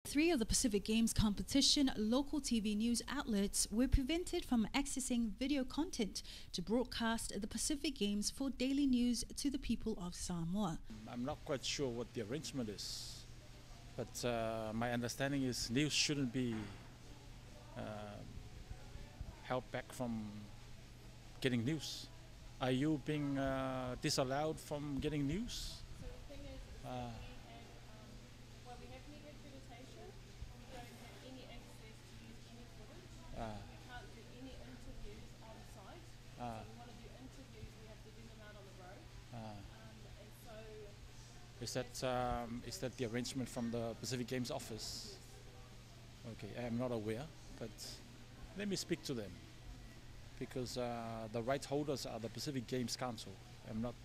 3 of the Pacific Games competition, local TV news outlets were prevented from accessing video content to broadcast the Pacific Games for daily news to the people of Samoa. I'm not quite sure what the arrangement is, but my understanding is news shouldn't be held back from getting news. Are you being disallowed from getting news? So the thing is we have media accreditation, we don't have any access to use any footage. We can't do any interviews on site. So we want to do interviews, we have to do them out on the road. And so is that the arrangement from the Pacific Games office? Yes. Okay, I am not aware, but let me speak to them, because the rights holders are the Pacific Games Council. I'm not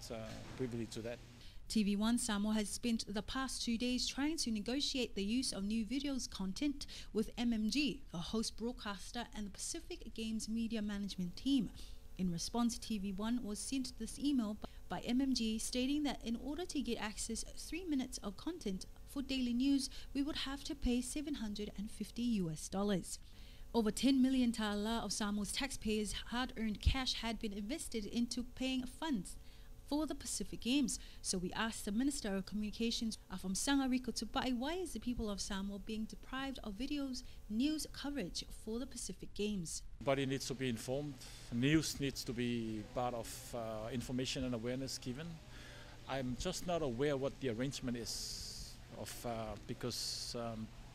privy to that. TV1 Samoa has spent the past 2 days trying to negotiate the use of new videos content with MMG, the host broadcaster, and the Pacific Games media management team. In response, TV1 was sent this email by MMG stating that in order to get access 3 minutes of content for daily news, we would have to pay $750. Over 10 million ta'ala of Samoa's taxpayers' hard-earned cash had been invested into paying funds for the Pacific Games. So we asked the Minister of Communications, Afamasaga, Rico, Tupa'i, why is the people of Samoa being deprived of news coverage for the Pacific Games? Everybody needs to be informed. News needs to be part of information and awareness given. I'm just not aware what the arrangement is because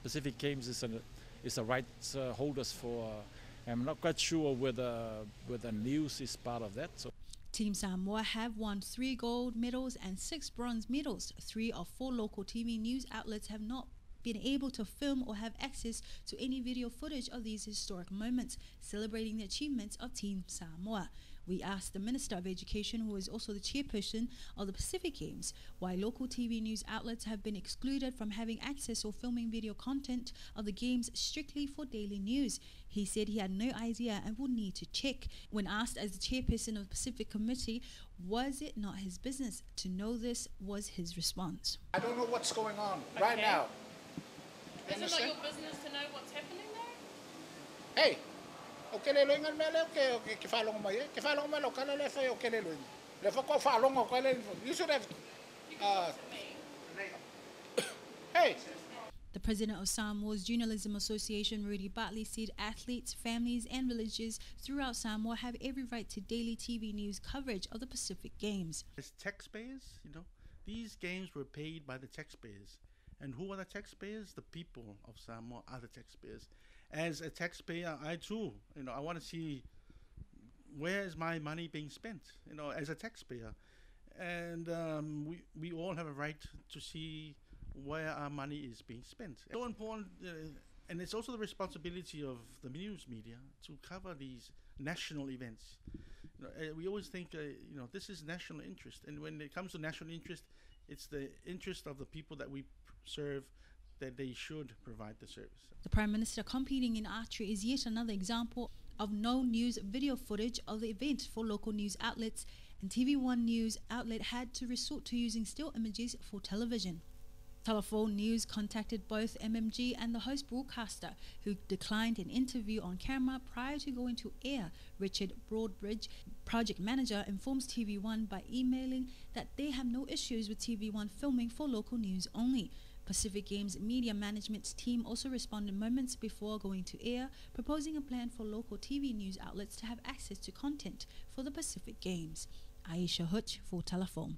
Pacific Games is a rights holders for. I'm not quite sure whether news is part of that. So. Team Samoa have won 3 gold medals and 6 bronze medals. 3 of 4 local TV news outlets have not been able to film or have access to any video footage of these historic moments, celebrating the achievements of Team Samoa. We asked the Minister of Education, who is also the chairperson of the Pacific Games, why local TV news outlets have been excluded from having access or filming video content of the Games strictly for daily news. He said he had no idea and would need to check. When asked as the chairperson of the Pacific Committee, was it not his business to know this, was his response. I don't know what's going on right now. Is it not your business to know what's happening there? Hey, okay, le loingan mele okay ke fa longo mai ke fa longo mele ka le fa okay le loing le fa ko fa longo ka le you should have hey. The president of Samoa's Journalism Association, Rudy Bartley, said athletes, families and villagers throughout Samoa have every right to daily TV news coverage of the Pacific Games. As taxpayers, these games were paid by the taxpayers. And who are the taxpayers? The people of Samoa are the taxpayers. As a taxpayer, I too, I want to see where is my money being spent, as a taxpayer. And we all have a right to see where our money is being spent. So important, and it's also the responsibility of the news media to cover these national events. We always think, this is national interest. And when it comes to national interest, it's the interest of the people that we serve that they should provide the service. The Prime Minister competing in archery is yet another example of no news video footage of the event for local news outlets, and TV1 news outlet had to resort to using still images for television. Telephone News contacted both MMG and the host broadcaster, who declined an interview on camera prior to going to air. Richard Broadbridge, project manager, informs TV1 by emailing that they have no issues with TV1 filming for local news only. Pacific Games media management team also responded moments before going to air, proposing a plan for local TV news outlets to have access to content for the Pacific Games. Aisha Hutch for Telephone.